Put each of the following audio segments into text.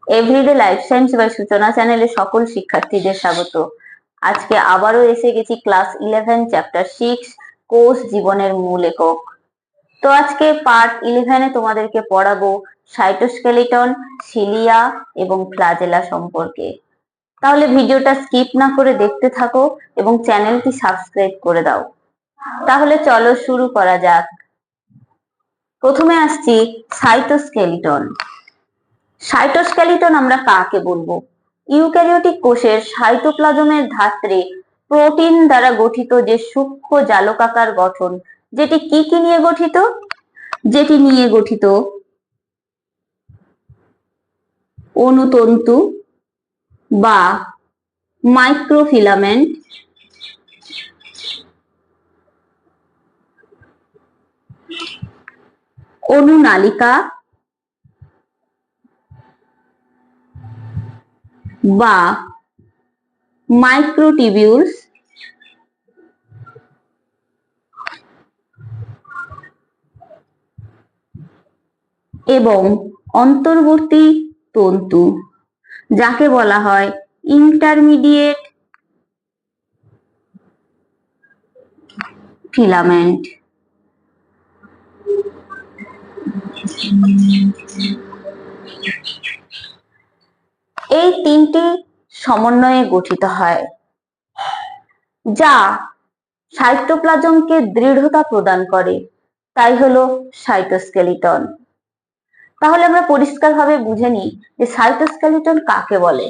Everyday life science by সূচনা চ্যানেলে সকল শিক্ষার্থীদের স্বাগত। আজকে আবারও এসে গেছি ক্লাস 11 চ্যাপ্টার 6 কোষ জীবনের মূল একক। তো আজকে পার্ট 11-এ তোমাদেরকে পড়াবো সাইটোস্কেলিটন, সিলিয়া এবং ফ্লাজেলা সম্পর্কে। তাহলে ভিডিওটা স্কিপ না করে দেখতে থাকো এবং চ্যানেলটি সাবস্ক্রাইব করে দাও। তাহলে চলো শুরু করা যাক। প্রথমে আসছি সাইটোস্কেলিটন। সাইটোস্কেলিটন আমরা কাকে বলবো? ইউক্যারিওটিক কোষের সাইটোপ্লাজমের ধাত্রে প্রোটিন দ্বারা গঠিত যে সূক্ষ্ম জালকাকার গঠন, যেটি কি নিয়ে গঠিত? যেটি নিয়ে গঠিত অণুতন্তু বা মাইক্রোফিলামেন্ট, অণুনালিকা বা মাইক্রোটিবিউলস এবং অন্তর্বর্তী তন্তু, যাকে বলা হয় ইন্টারমিডিয়েট ফিলামেন্ট। এই তিনটি সমন্বয়ে গঠিত হয়, যা সাইটোপ্লাজমকে দৃঢ়তা প্রদান করে, তাই হলো সাইটোস্কেলিটন। তাহলে আমরা পরিষ্কারভাবে বুঝে নিই যে সাইটোস্কেলিটন কাকে বলে।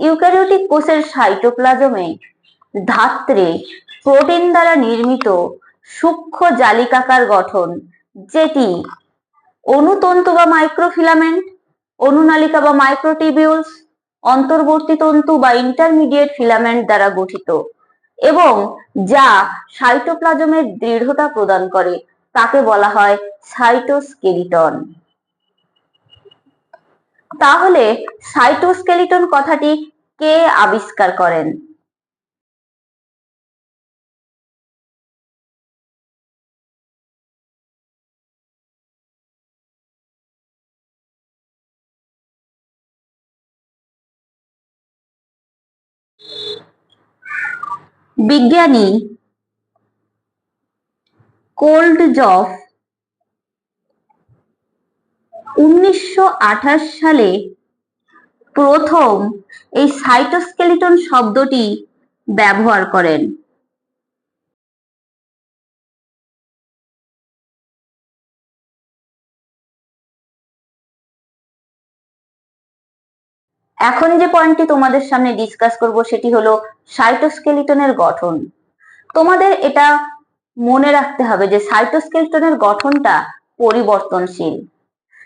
ইউক্যারিওটিক কোষের সাইটোপ্লাজমে ধাত্রে প্রোটিন দ্বারা নির্মিত সূক্ষ্ম জালিকাকার গঠন, যেটি অণুতন্তু বা মাইক্রোফিলামেন্ট, অণুনালিকা বা মাইক্রোটিবিউলস, অন্তর্বর্তী তন্তু বা ইন্টারমিডিয়েট ফিলামেন্ট দ্বারা গঠিত এবং যা সাইটোপ্লাজমের দৃঢ়তা প্রদান করে, তাকে বলা হয় সাইটোস্কেলিটন। তাহলে সাইটোস্কেলিটন কথাটি কে আবিষ্কার করেন? বিজ্ঞানী কোল্ডজফ 1928 সালে প্রথম এই সাইটোস্কেলিটন শব্দটি ব্যবহার করেন। এখন যে পয়েন্টটি তোমাদের সামনে ডিসকাস করব সেটি হলো সাইটোস্কেলিটনের গঠন। তোমাদের এটা মনে রাখতে হবে যে সাইটোস্কেলিটনের গঠনটা পরিবর্তনশীল,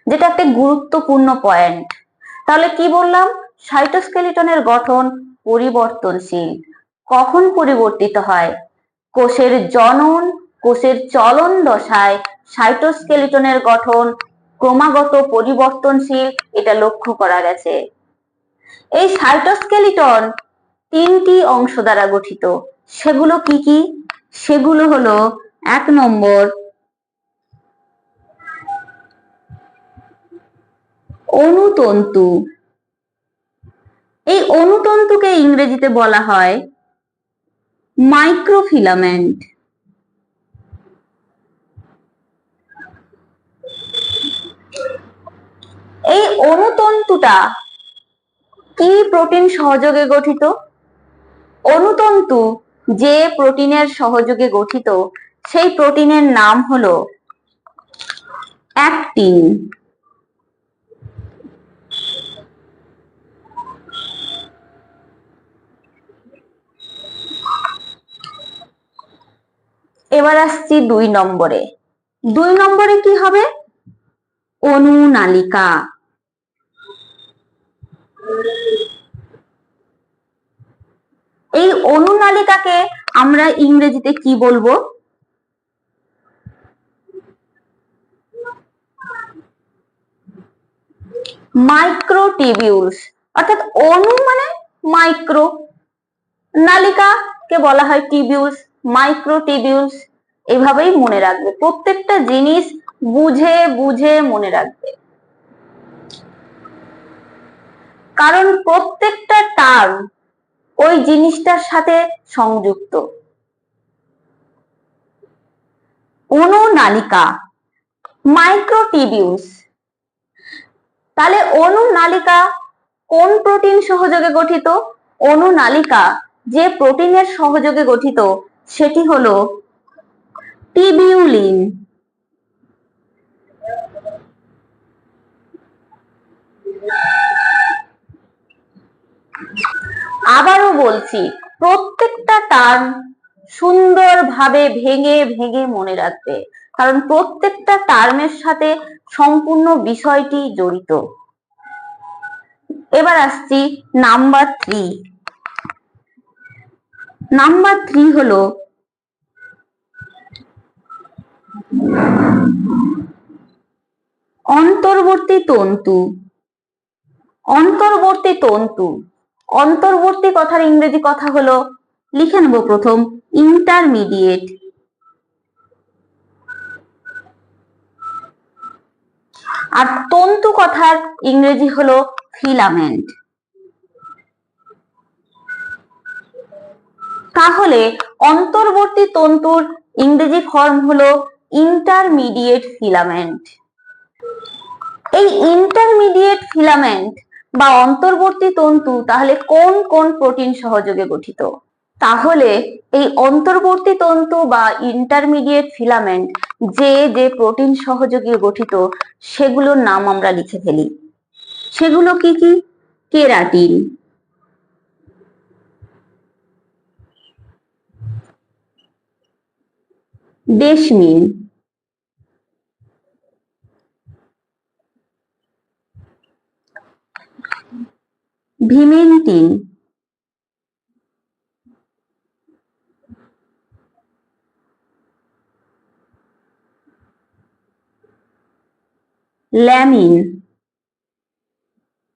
যেটা একটা গুরুত্বপূর্ণ পয়েন্ট। তাহলে কি বললাম? সাইটোস্কেলিটনের গঠন পরিবর্তনশীল। কখন পরিবর্তিত হয়? কোষের জনন, কোষের চলন দশায় সাইটোস্কেলিটনের গঠন ক্রমাগত পরিবর্তনশীল, এটা লক্ষ্য করা গেছে। এই সাইটোস্কেলিটন তিনটি অংশ দ্বারা গঠিত। সেগুলো কি? সেগুলো হলো 1 নম্বর অণুতন্তু। এই অণুতন্তুকে ইংরেজিতে বলা হয় মাইক্রোফিলামেন্ট। এই অণুতন্তুটা কি প্রোটিন সহযোগে গঠিত? অণুতন্তু যে প্রোটিনের সহযোগে গঠিত, সেই প্রোটিনের নাম হলো অ্যাক্টিন। এবার আসছি 2 নম্বরে। 2 নম্বরে কি হবে? অণুনালিকা। এই অণুনালিকাকে আমরা ইংরেজিতে কি বলবো? মাইক্রোটিবিউলস। অর্থাৎ অণু মানে মাইক্রো, নালিকাকে বলা হয় টিবিউলস, মাইক্রোটিবিউলস। এভাবেই মনে রাখবে, প্রত্যেকটা জিনিস বুঝে বুঝে মনে রাখবে। কারণ প্রত্যেকটা টার্ম ওই জিনিসটার সাথে সংযুক্ত। অনুনালিকা, মাইক্রোটিবিউলস। তাহলে অনুনালিকা কোন প্রোটিন সহযোগে গঠিত? অনুনালিকা যে প্রোটিনের সহযোগে গঠিত সেটি হলো টিবিউলিন। আবারও বলছি, প্রত্যেকটা টার্ম সুন্দরভাবে ভেঙে ভেঙে মনে রাখবে, কারণ প্রত্যেকটা টার্মের সাথে সম্পূর্ণ বিষয়টি জড়িত। এবার আসছি নাম্বার 3। নাম্বার 3 হলো অন্তর্বর্তী তন্তু। অন্তর্বর্তী তন্তু, অন্তর্বর্তী কথার ইংরেজি কথা হলো, লিখে নেব প্রথম, ইন্টারমিডিয়েট। আর তন্তু কথার ইংরেজি হলো ফিলামেন্ট। তাহলে অন্তর্বর্তী তন্তুর ইংরেজি ফর্ম হলো ইন্টারমিডিয়েট ফিলামেন্ট। এই ইন্টারমিডিয়েট ফিলামেন্ট বা অন্তর্বর্তী তন্তু তাহলে কোন কোন প্রোটিন সহযোগে গঠিত? তাহলে এই অন্তর্বর্তী তন্তু বা ইন্টারমিডিয়েট ফিলামেন্ট যে যে প্রোটিন সহযোগে গঠিত সেগুলোর নাম আমরা লিখে ফেলি। সেগুলো কি কি? কেরাটিন, ডেসমিন, ভিমেন্টিন, ল্যামিন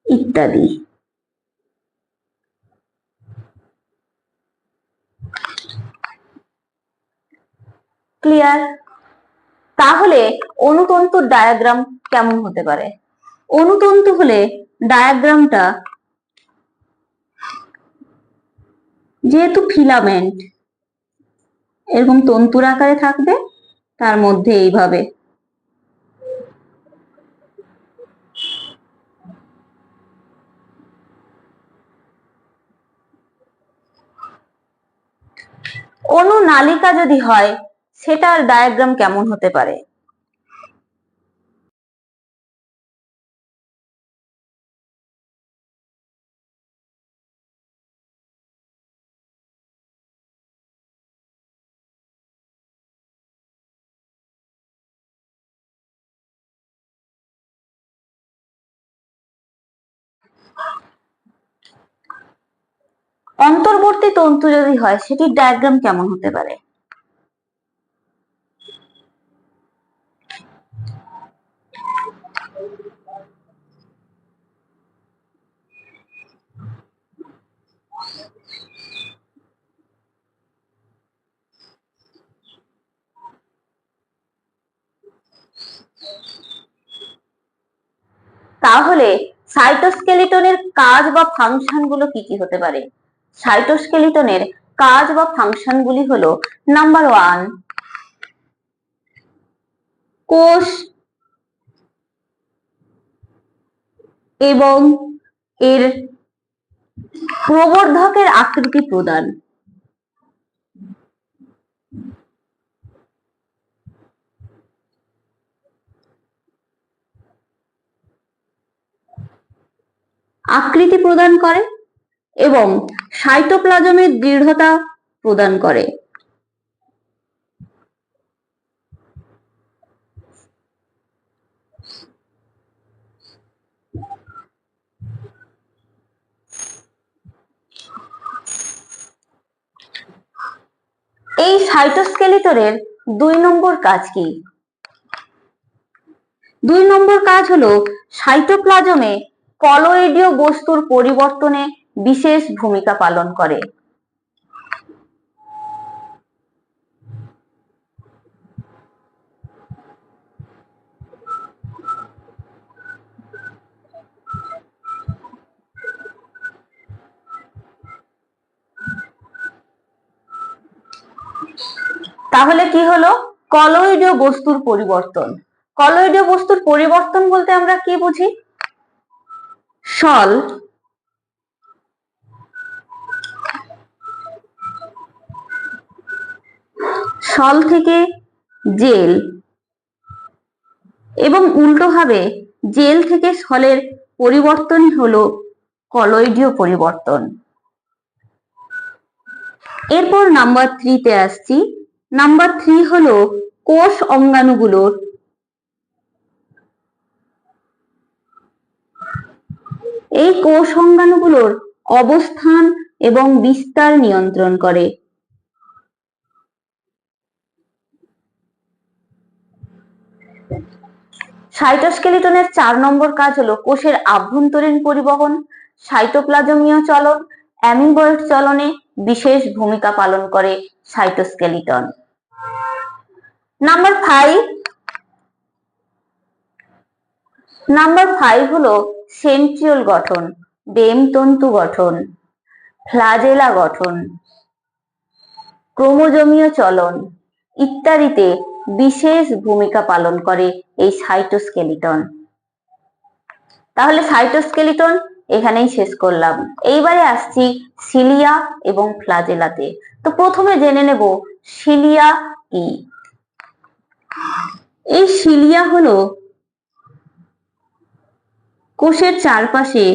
ইত্যাদি। ক্লিয়ার? তাহলে অনুতন্তুর ডায়াগ্রাম কেমন হতে পারে? অনুতন্তু হলে ডায়াগ্রামটা, যেহেতু ফিলামেন্ট এরকম তন্তুর আকারে থাকবে, তার মধ্যে এইভাবে অনুনালিকা যদি হয় সেটার ডায়াগ্রাম কেমন হতে পারে? অন্তর্বর্তী তন্তু যদি হয় সেটির ডায়াগ্রাম কেমন হতে পারে? তাহলে সাইটোস্কেলিটনের কাজ বা ফাংশন গুলো কি কি হতে পারে? সাইটোস্কেলিটনের কাজ বা ফাংশন গুলি হলো, নাম্বার 1, কোষ এবং এর প্রবর্ধকের আকৃতি প্রদান। আকৃতি প্রদান করে এবং সাইটোপ্লাজমের দৃঢ়তা প্রদান করে। এই সাইটোস্কেলিটনের 2 নম্বর কাজ কি? 2 নম্বর কাজ হলো সাইটোপ্লাজমে কলয়েডীয় বস্তুর পরিবর্তনে বিশেষ ভূমিকা পালন করে। তাহলে কি হলো? কলয়েডীয় বস্তুর পরিবর্তন। কলয়েডীয় বস্তুর পরিবর্তন বলতে আমরা কি বুঝি? সল থেকে জেল এবং উল্টোভাবে জেল থেকে সলের পরিবর্তনই হলো কলয়েডীয় পরিবর্তন। এরপর নাম্বার 3 তে আসছি। নাম্বার 3 হলো কোষ অঙ্গাণুগুলোর এই কোষ অঙ্গাণুগুলোর অবস্থান এবং বিস্তার নিয়ন্ত্রণ করে। সাইটোস্কেলিটনের 4 নম্বর কাজ হলো কোষের আভ্যন্তরীণ পরিবহন, সাইটোপ্লাজমীয় চলন, অ্যামিবয়েড চলনে বিশেষ ভূমিকা পালন করে সাইটোস্কেলিটন। নাম্বার 5 হলো সেন্ট্রিওল গঠন, বেমতন্তু গঠন, ফ্লাজেলা গঠন, ক্রোমোজোমীয় চলন ইত্যাদিতে বিশেষ ভূমিকা পালন করে এই সাইটোস্কেলিটন। তাহলে সাইটোস্কেলিটন এখানেই শেষ করলাম। এইবারে আসছি সিলিয়া এবং ফ্লাজেলাতে। তো প্রথমে জেনে নেব সিলিয়া কি। এই সিলিয়া হলো কোষের চারপাশে,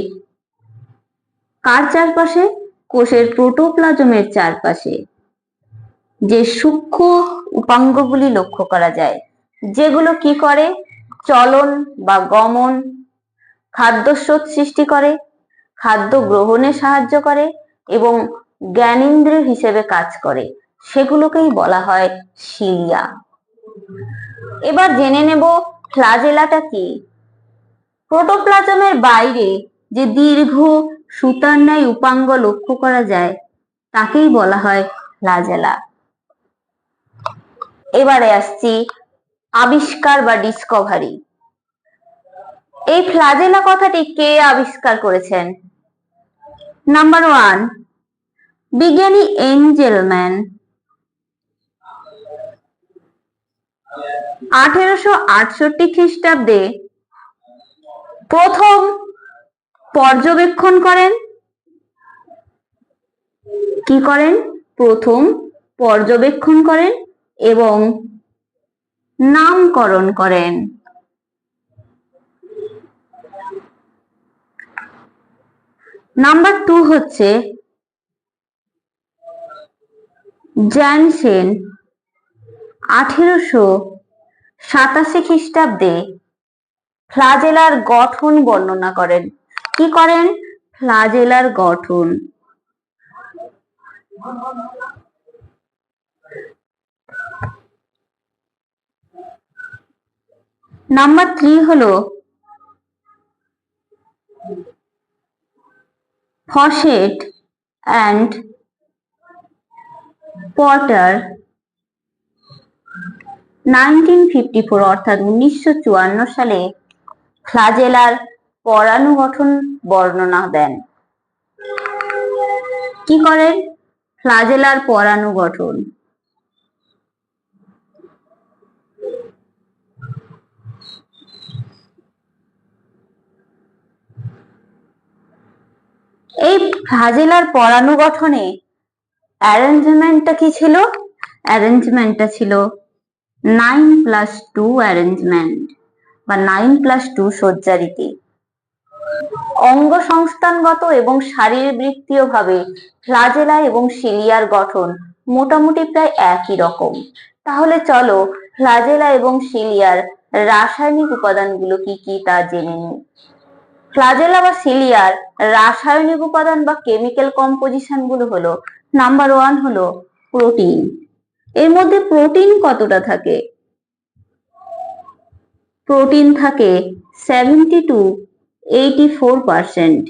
কার চারপাশে? কোষের প্রোটোপ্লাজমের চারপাশে যে সূক্ষ্ম উপাঙ্গগুলি লক্ষ্য করা যায়, যেগুলো কি করে? চলন বা গমন, খাদ্যস্রোত সৃষ্টি করে, খাদ্য গ্রহণে সাহায্য করে এবং জ্ঞানেন্দ্রিয় হিসেবে কাজ করে, সেগুলোকেই বলা হয় সিলিয়া। এবার জেনে নেব ফ্লাজেলাটা কি। প্রোটোপ্লাজমের বাইরে যে দীর্ঘ সুতার ন্যায় উপাঙ্গ লক্ষ্য করা যায় তাকেই বলা হয় ফ্লাজেলা। এবারে আসছি আবিষ্কার বা ডিসকভারি। এই ফ্লাজেলা কথাটি কে আবিষ্কার করেছেন? নাম্বার 1 বিজ্ঞানী এঞ্জেলম্যান। 1868 খ্রিস্টাব্দে প্রথম পর্যবেক্ষণ করেন। কি করেন? প্রথম পর্যবেক্ষণ করেন এবং নামকরণ করেন। নাম্বার 2 হচ্ছে জ্যানসেন। 1887 খ্রিস্টাব্দে ফ্লাজেলার গঠন বর্ণনা করেন। কি করেন? ফ্লাজেলার গঠন। নাম্বার 3 হলো ফসেট অ্যান্ড পটার। 1954 অর্থাৎ 1954 সালে ফ্লাজেলার পরাণু গঠন বর্ণনা দেন। কি করেন? ফ্লাজেলার পরাণু গঠন। এই ফ্লাজেলার পরাণু গঠনে অ্যারেঞ্জমেন্টটা কি ছিল? অ্যারেঞ্জমেন্টটা ছিল 9+2 অ্যারেঞ্জমেন্ট বা 9+2 সজ্জারীতি। অঙ্গ সংস্থানগত এবং শারীরবৃত্তীয় ভাবে ফ্লাজেলা এবং সিলিয়ার গঠন মোটামুটি প্রায় একই রকম। তাহলে চলো ফ্লাজেলা এবং সিলিয়ার রাসায়নিক উপাদানগুলো কি কি তা জেনে নিই। ফ্লাজেলা বা সিলিয়ার রাসায়নিক উপাদান বা কেমিক্যাল কম্পোজিশন গুলো হলো, নাম্বার 1 হলো প্রোটিন। এর মধ্যে প্রোটিন কতটা থাকে? প্রোটিন থাকে 70 to 84%।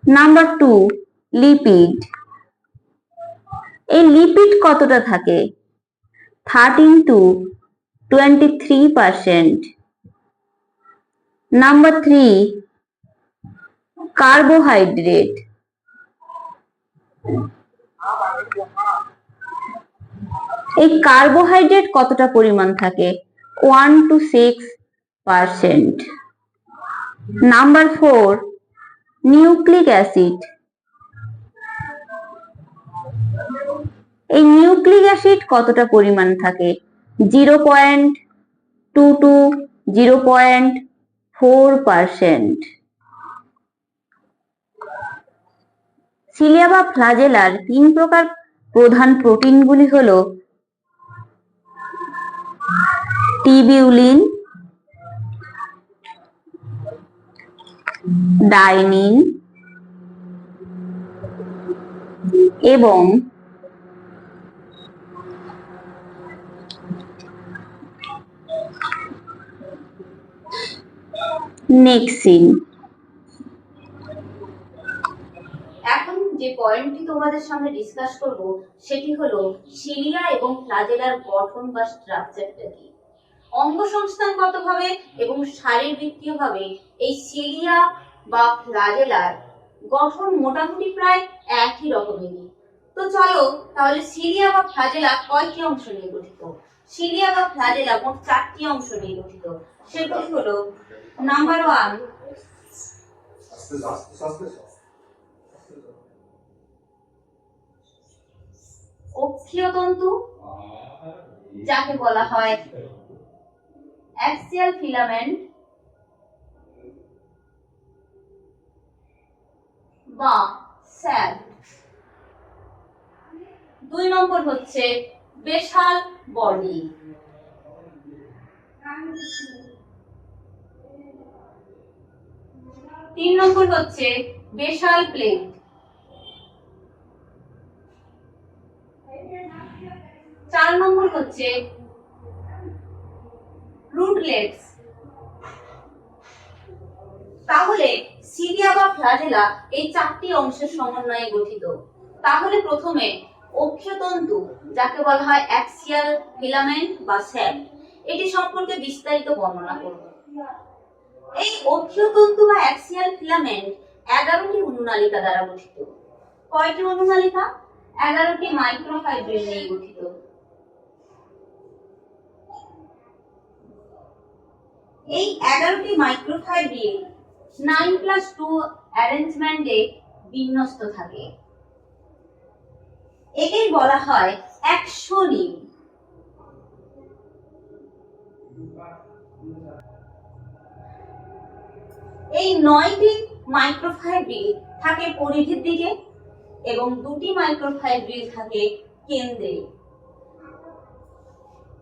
Number 2 lipid. এই লিপিড কতটা থাকে? 13 to 23%। Number 3 carbohydrate. এই কার্বোহাইড্রেট কতটা পরিমাণ থাকে? 1 to 6%। Number 4, nucleic acid. এই নিউক্লিক অ্যাসিড কতটা পরিমাণ থাকে? 0.2 to 0.4%। সিলিয়া বা ফ্লাজেলার 3 প্রকার প্রধান প্রোটিনগুলি হলো টিবিউলিন, ডাইনিন এবং নেক্সিন। এখন যে পয়েন্টটি তোমাদের সামনে ডিসকাস করব সেটি হলো সিলিয়া এবং ফ্লাজেলার গঠন বা স্ট্রাকচারটা কি। অঙ্গ সংস্থানগতভাবে এবং শারীরবৃত্তীয়ভাবে এই সিলিয়া বা ফ্লাজেলার গঠন মোটামুটি প্রায় একই রকমেরই। তো চলো তাহলে সিলিয়া বা ফ্লাজেলা কয়টি অংশ নিয়ে গঠিত? সিলিয়া বা ফ্লাজেলা মোট 4টি অংশ নিয়ে গঠিত। সেগুলি হলো নাম্বার 1, অক্ষীয় তন্তু যাকে বলা হয় অ্যাক্সিয়াল ফিলামেন্ট বা স্যাফট। 2 নম্বর হচ্ছে বেসাল বডি। 3 নম্বর হচ্ছে বেসাল প্লেট। 4 নম্বর হচ্ছে রুটলেটস। তাহলে সিলিয়া বা ফ্লাজেলা এই 4টি অংশের সমন্বয়ে গঠিত। তাহলে প্রথমে অক্ষীয় তন্তু যাকে বলা হয় অ্যাক্সিয়াল ফিলামেন্ট বা স্যাফট, এটি সম্পর্কে বিস্তারিত বর্ণনা করব। এই অক্ষীয় তন্তু বা অ্যাক্সিয়াল ফিলামেন্ট 11টি অনুনালিকা দ্বারা গঠিত। কয়টি অনুনালিকা? 11টি মাইক্রোফাইব্রিল নিয়ে গঠিত। এই 11টি মাইক্রোফাইব্রিল 9+2 অ্যারেঞ্জমেন্টে বিন্যস্ত থাকে। একেই বলা হয় অ্যাক্সোনিম। এই 9টি মাইক্রোফাইব্রিল থাকে পরিধির দিকে এবং 2টি মাইক্রোফাইব্রিল থাকে কেন্দ্রে।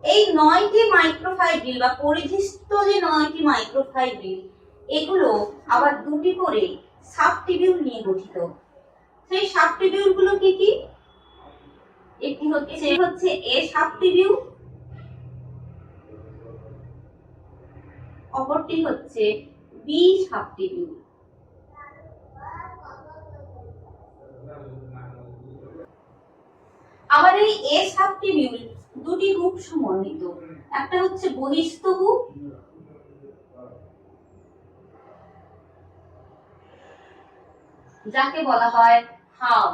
এই 9টি মাইক্রোফাইব্রিল বা পরিধিস্থ যে 9টি মাইক্রোফাইব্রিল, এগুলো আবার 2টি করে সাবটিবিউল নিয়ে গঠিত। সেই সাবটিবিউল গুলো কি কি? একটি হচ্ছে এ সাবটিবিউল, অপরটি হচ্ছে বি সাবটিবিউল। আবার এই এ সাবটিবিউল 2টি হুপ সমন্বিত। একটা হচ্ছে বহিস্থ হুপ যাকে বলা হয় হাব,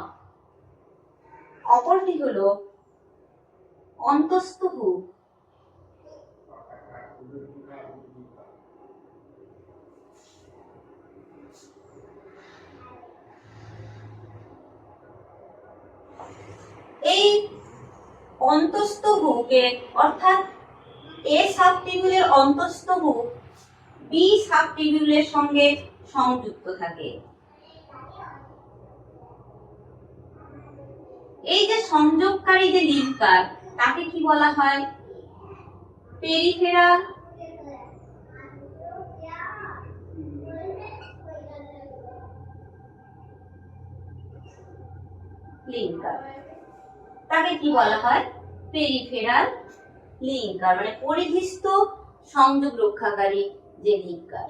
অপরটি হলো অন্তস্থ হুপ। এই অন্তস্থ হুকে অর্থাৎ এ সাবটিবিউলের অন্তস্থ হুক বি সাবটিবিউলের সঙ্গে সংযুক্ত থাকে। এই যে সংযোগকারী যে লিঙ্কার, তাকে কি বলা হয়? Peripheral linker. তাকে কি বলা হয়? পেরিফেরাল লিঙ্কার, মানে পরিধিস্থ সংযোগ রক্ষাকারী যে লিঙ্কার।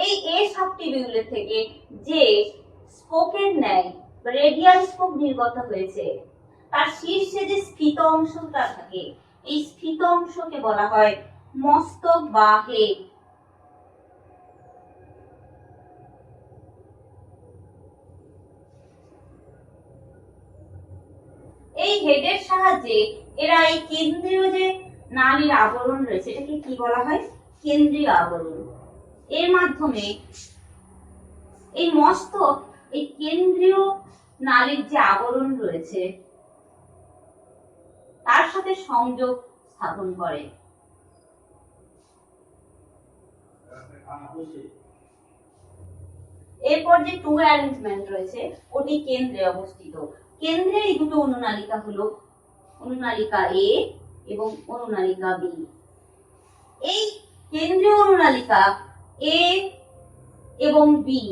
এই এ সাবটিবিউলের থেকে যে স্পোকের ন্যায় রেডিয়াল স্পোক নির্গত হয়েছে, তার শীর্ষে যে স্ফীত অংশটা থাকে, এই স্ফীত অংশকে বলা হয় মস্তক বা হেড। এই হেডের সাহায্যে এরা এই কেন্দ্রীয় যে নালীর আবরণ রয়েছে এটাকে কি বলা হয়? কেন্দ্রীয় আবরণ। এর মাধ্যমে এই মস্তক এই কেন্দ্রীয় নালীর যে আবরণ রয়েছে তার সাথে সংযোগ স্থাপন করে। এরপর যে টু অ্যারেঞ্জমেন্ট রয়েছে ওটি কেন্দ্রে অবস্থিত। কেন্দ্রে এই দুটো অনুনালিকা হলো অনুনালিকা এ এবং অনুনালিকা বি। এই কেন্দ্রীয় অনুনালিকা এ এবং বি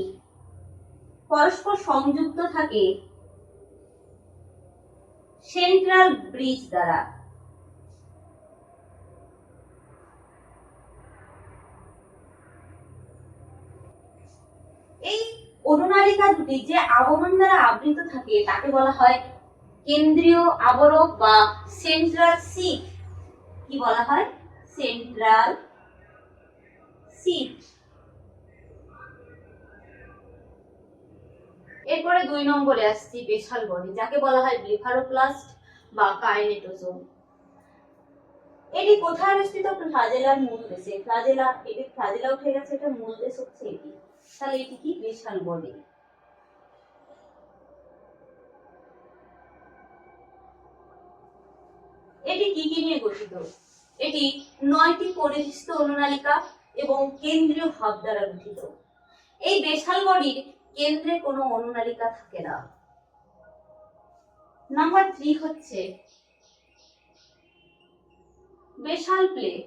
পরস্পর সংযুক্ত থাকে সেন্ট্রাল ব্রিজ দ্বারা। এই অনুনালিকা দুটি যে আবরণ দ্বারা আবৃত থাকে তাকে বলা হয় কেন্দ্রীয় আবরক বা সেন্ট্রাল সিট। কি বলা হয়? Central seat. এরপরে 2 নম্বরে আসছি বেসাল বডি, যাকে বলা হয় ব্লেফারোপ্লাস্ট বা কাইনেটোসোম। এটি কোথায় অবস্থিত? ফ্লাজেলার মূল দেশে। ফ্লাজেলা উঠে গেছে, এটা মূল দেশ হচ্ছে এটি। তাহলে এটি কি? Basal body. এটি কি কি নিয়ে গঠিত? এটি 9টি পরিশিষ্ট অনুনালিকা এবং কেন্দ্রীয় হাব দ্বারা গঠিত। এই বেসাল বডির কেন্দ্রে কোনো অনুনালিকা থাকে না। নাম্বার 3 হচ্ছে বেসাল প্লেট।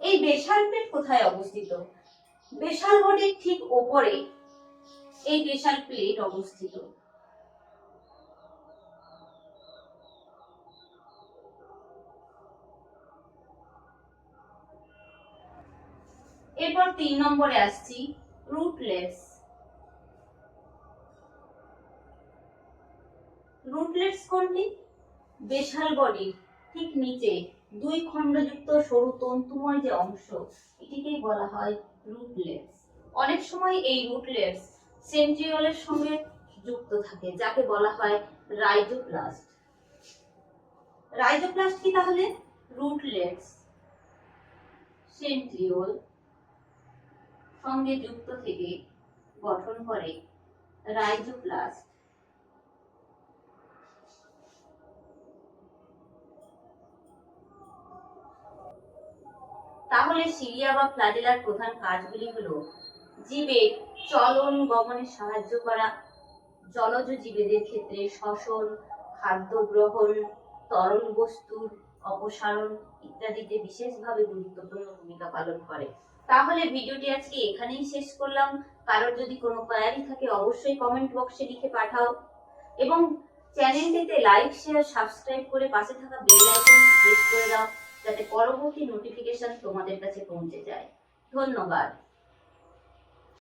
এই বেসাল প্লেট কোথায় অবস্থিত? বেসাল বডির ঠিক উপরে এই বেসাল প্লেট অবস্থিত। এরপর 3 নম্বরে আসছি রুটলেটস। রুটলেটস কোনটি? বেসাল বডির ঠিক নিচে 2 খণ্ডযুক্ত সরু তন্তুময় যে অংশ এটিকেই বলা হয় রুটলেটস। অনেক সময় এই রুটলেটস সেন্ট্রিওলের সঙ্গে যুক্ত থাকে, যাকে বলা হয় রাইজোপ্লাস্ট। রাইজোপ্লাস্ট কি তাহলে? রুটলেটস সেন্ট্রিওল সঙ্গে যুক্ত থেকে গঠন করে রাইজোপ্লাস্ট। তাহলে সিলিয়া বা ফ্লাজেলার প্রধান কাজগুলি হলো জীবের চলন গমনে সাহায্য করা, জলজ জীবেদের ক্ষেত্রে শ্বসন, খাদ্য গ্রহণ, তরল বস্তুর অপসারণ ইত্যাদিতে বিশেষভাবে গুরুত্বপূর্ণ ভূমিকা পালন করে। তাহলে ভিডিওটি আজকে এখানেই শেষ করলাম। কারোর যদি কোনো কোয়ারি থাকে অবশ্যই কমেন্ট বক্সে লিখে পাঠাও এবং চ্যানেলটিতে লাইক, শেয়ার, সাবস্ক্রাইব করে পাশে থাকা বেল আইকন প্রেস করে দাও যাতে পরবর্তী নোটিফিকেশন তোমাদের কাছে পৌঁছে যায়। ধন্যবাদ।